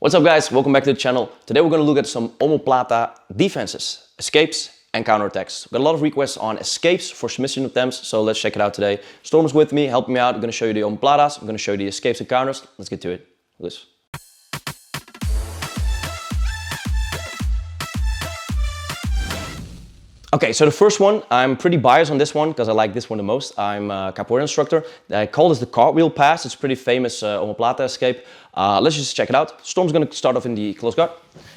What's up guys, welcome back to the channel. Today we're going to look at some Omoplata defenses, escapes and counterattacks. We've got a lot of requests on escapes for submission attempts, so let's check it out today. Storm is with me, helping me out. I'm going to show you the Omoplatas, I'm going to show you the escapes and counters. Let's get to it. Let's. Okay, so the first one, I'm pretty biased on this one because I like this one the most. I'm a capoeira instructor. I call this the Cartwheel pass. It's a pretty famous Omoplata escape. Let's just check it out. Storm's going to start off in the close guard.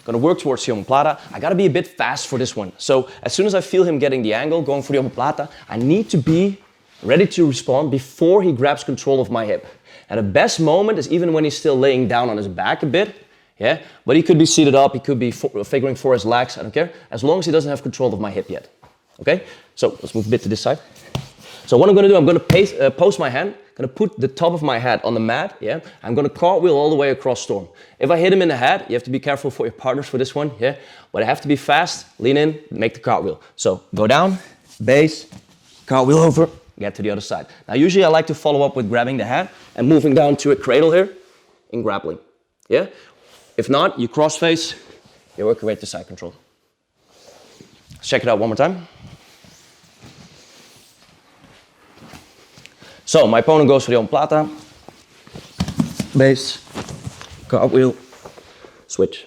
Going to work towards the Omoplata. I got to be a bit fast for this one. So as soon as I feel him getting the angle, going for the Omoplata, I need to be ready to respond before he grabs control of my hip. And the best moment is even when he's still laying down on his back a bit. Yeah, but he could be seated up, he could be figuring for his legs, I don't care. As long as he doesn't have control of my hip yet. Okay, so let's move a bit to this side. So what I'm going to do, I'm going to post my hand, going to put the top of my head on the mat, yeah. I'm going to cartwheel all the way across Storm. If I hit him in the head, you have to be careful for your partners for this one, yeah. But I have to be fast, lean in, make the cartwheel. So go down, base, cartwheel over, get to the other side. Now usually I like to follow up with grabbing the head and moving down to a cradle here in grappling, yeah. If not, you cross face, you work your way to side control. Let's check it out one more time. So my opponent goes for the Omoplata, base, cartwheel, switch.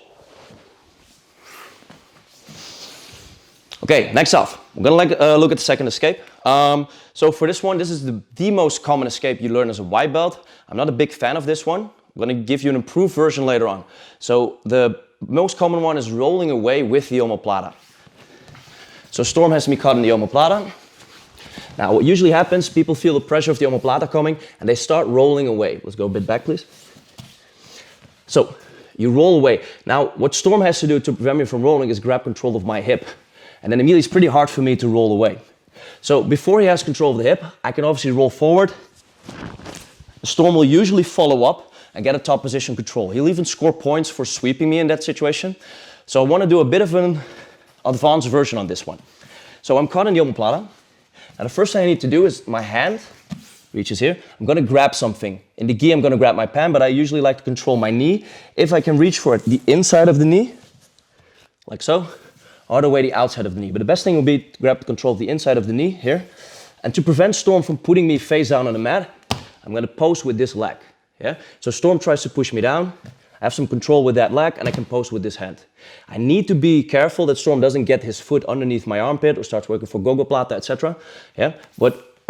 Okay, next off, we're gonna look at the second escape. So for this one, this is the most common escape you learn as a white belt. I'm not a big fan of this one. I'm going to give you an improved version later on. So the most common one is rolling away with the Omoplata. So Storm has me caught in the Omoplata. Now what usually happens, people feel the pressure of the Omoplata coming and they start rolling away. Let's go a bit back please. So you roll away. Now what Storm has to do to prevent me from rolling is grab control of my hip. And then immediately it's pretty hard for me to roll away. So before he has control of the hip, I can obviously roll forward. Storm will usually follow up and get a top position control. He'll even score points for sweeping me in that situation. So I want to do a bit of an advanced version on this one. So I'm caught in the Omoplata. Now the first thing I need to do is my hand reaches here. I'm going to grab something. In the gi I'm going to grab my pan, but I usually like to control my knee. If I can reach for it, the inside of the knee, like so, or the way the outside of the knee. But the best thing will be to grab the control of the inside of the knee here. And to prevent Storm from putting me face down on the mat, I'm going to post with this leg. Yeah? So Storm tries to push me down, I have some control with that leg and I can post with this hand. I need to be careful that Storm doesn't get his foot underneath my armpit or starts working for gogoplata, etc. Yeah? But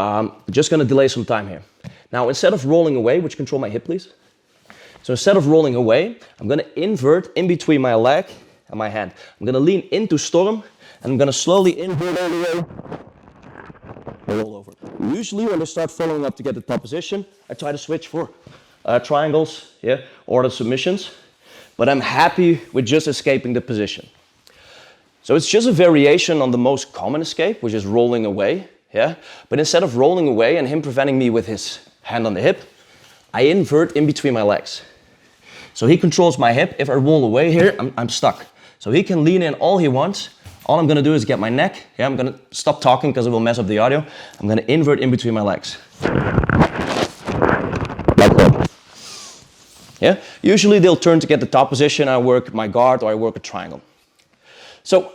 just going to delay some time here. Now instead of rolling away, would you control my hip please? So instead of rolling away, I'm going to invert in between my leg and my hand. I'm going to lean into Storm and I'm going to slowly invert all the way. Roll over. Usually when I start following up to get the top position, I try to switch for triangles, yeah, or the submissions, but I'm happy with just escaping the position. So it's just a variation on the most common escape, which is rolling away, yeah. But instead of rolling away and him preventing me with his hand on the hip, I invert in between my legs. So he controls my hip. If I roll away here, I'm stuck. So he can lean in all he wants. All I'm gonna do is get my neck. Yeah, I'm gonna stop talking because it will mess up the audio. I'm gonna invert in between my legs. Like that. Yeah, usually they'll turn to get the top position. I work my guard or I work a triangle. So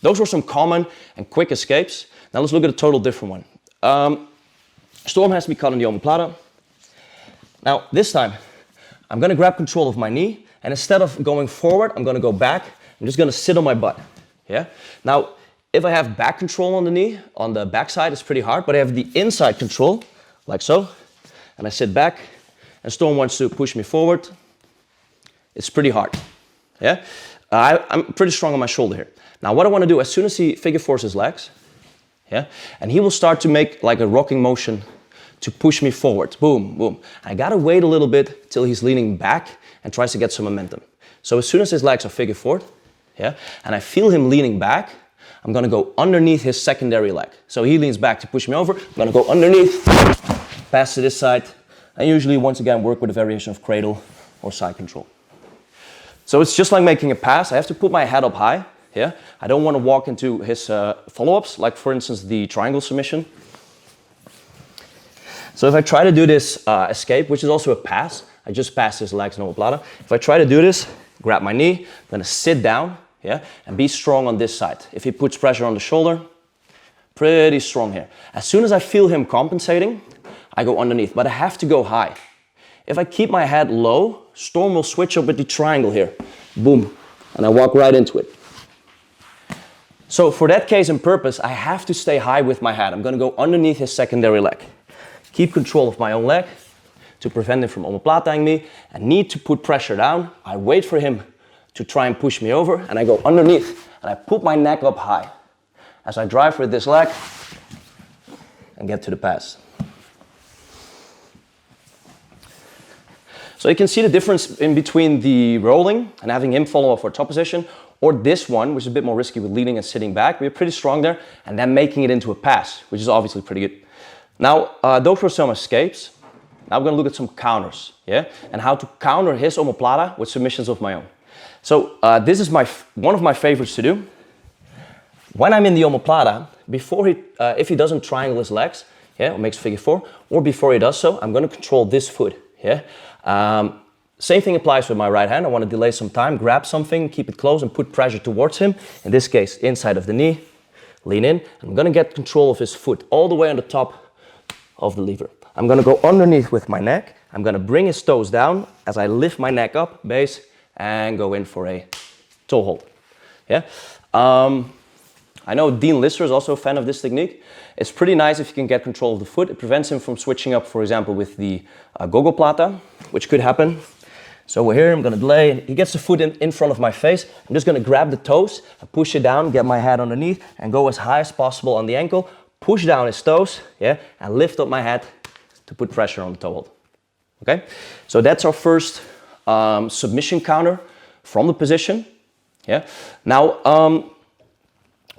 those were some common and quick escapes. Now let's look at a total different one. Storm has me caught in the Omoplata. Now this time, I'm gonna grab control of my knee and instead of going forward, I'm gonna go back. I'm just gonna sit on my butt, yeah? Now, if I have back control on the knee, on the back side, it's pretty hard, but I have the inside control, like so, and I sit back, and Storm wants to push me forward. It's pretty hard, yeah? I'm pretty strong on my shoulder here. Now, what I wanna do, as soon as he figure fours his legs, yeah, and he will start to make like a rocking motion to push me forward, boom, boom. I gotta wait a little bit till he's leaning back and tries to get some momentum. So as soon as his legs are figure four, yeah, and I feel him leaning back, I'm gonna go underneath his secondary leg. So he leans back to push me over, I'm gonna go underneath, pass to this side, and usually once again work with a variation of cradle or side control. So it's just like making a pass. I have to put my head up high, yeah. I don't wanna walk into his follow-ups, like for instance the triangle submission. So if I try to do this escape, which is also a pass, I just passed his legs in omoplata. If I try to do this, grab my knee, I'm gonna sit down, yeah, and be strong on this side. If he puts pressure on the shoulder, pretty strong here. As soon as I feel him compensating, I go underneath, but I have to go high. If I keep my head low, Storm will switch up with the triangle here. Boom, and I walk right into it. So for that case and purpose, I have to stay high with my head. I'm gonna go underneath his secondary leg. Keep control of my own leg to prevent him from omoplataing me. I need to put pressure down. I wait for him to try and push me over, and I go underneath, and I put my neck up high as I drive with this leg and get to the pass. So you can see the difference in between the rolling and having him follow up for top position, or this one, which is a bit more risky with leaning and sitting back. We're pretty strong there, and then making it into a pass, which is obviously pretty good. Now, those were some escapes. Now we're gonna look at some counters, yeah? And how to counter his omoplata with submissions of my own. So this is one of my favorites to do. When I'm in the omoplata, before if he doesn't triangle his legs, yeah, or makes figure four, or before he does so, I'm gonna control this foot, yeah? Same thing applies with my right hand. I want to delay some time, grab something, keep it close and put pressure towards him. In this case, inside of the knee, lean in. I'm going to get control of his foot all the way on the top of the lever. I'm going to go underneath with my neck. I'm going to bring his toes down as I lift my neck up, base, and go in for a toe hold. Yeah. I know Dean Lister is also a fan of this technique. It's pretty nice if you can get control of the foot. It prevents him from switching up, for example, with the gogoplata, which could happen. So we're here, I'm gonna delay, he gets the foot in front of my face. I'm just gonna grab the toes, push it down, get my head underneath, and go as high as possible on the ankle, push down his toes, yeah, and lift up my head to put pressure on the toe hold. Okay, so that's our first submission counter from the position. Yeah, now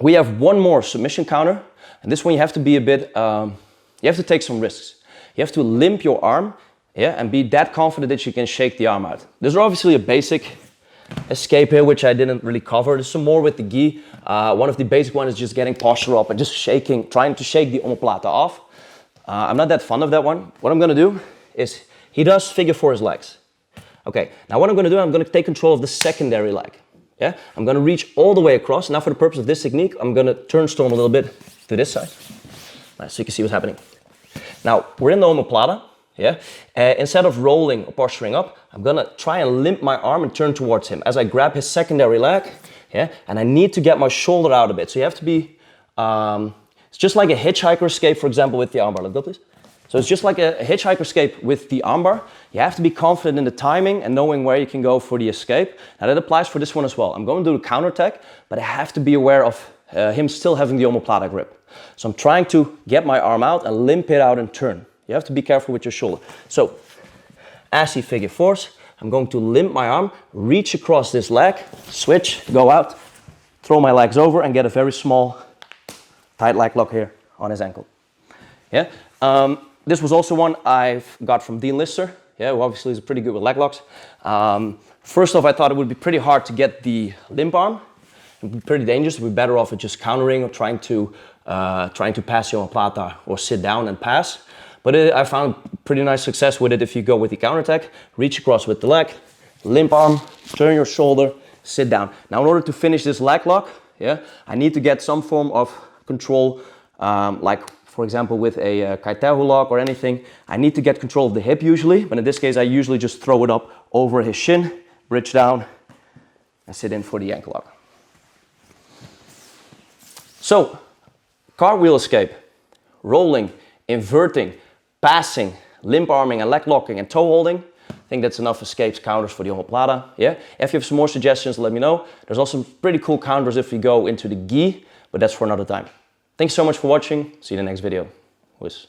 we have one more submission counter, and this one you have to be a bit, you have to take some risks. You have to limp your arm, yeah, and be that confident that you can shake the arm out. There's obviously a basic escape here, which I didn't really cover. There's some more with the gi. One of the basic ones is just getting posture up and just shaking, trying to shake the omoplata off. I'm not that fond of that one. What I'm gonna do is, he does figure four his legs. Okay, now what I'm gonna do, I'm gonna take control of the secondary leg. Yeah, I'm gonna reach all the way across. Now for the purpose of this technique, I'm gonna turn Storm a little bit to this side. Nice, so you can see what's happening. Now, we're in the omoplata. Yeah. Instead of rolling or posturing up, I'm gonna try and limp my arm and turn towards him as I grab his secondary leg. Yeah, and I need to get my shoulder out a bit. So you have to be, it's just like a hitchhiker escape, for example, with the armbar. Let's go, please. So it's just like a hitchhiker escape with the armbar. You have to be confident in the timing and knowing where you can go for the escape. Now that applies for this one as well. I'm going to do a counter attack, but I have to be aware of him still having the omoplata grip. So I'm trying to get my arm out and limp it out and turn. You have to be careful with your shoulder. So, as he figure fours, I'm going to limp my arm, reach across this leg, switch, go out, throw my legs over and get a very small, tight leg lock here on his ankle. Yeah. This was also one I've got from Dean Lister, yeah, who obviously is pretty good with leg locks. First off, I thought it would be pretty hard to get the limp arm. It would be pretty dangerous. We'd be better off at just countering or trying to pass your omoplata or sit down and pass. But I found pretty nice success with it if you go with the counterattack, reach across with the leg, limp arm, turn your shoulder, sit down. Now in order to finish this leg lock, yeah, I need to get some form of control, like for example with a Cartwheel lock or anything. I need to get control of the hip usually, but in this case I usually just throw it up over his shin, bridge down, and sit in for the ankle lock. So, cartwheel escape, rolling, inverting, passing, limp arming and leg locking and toe holding. I think that's enough escapes counters for the omoplata. Yeah. If you have some more suggestions, let me know. There's also some pretty cool counters if we go into the gi, but that's for another time. Thanks so much for watching. See you in the next video. Whiz.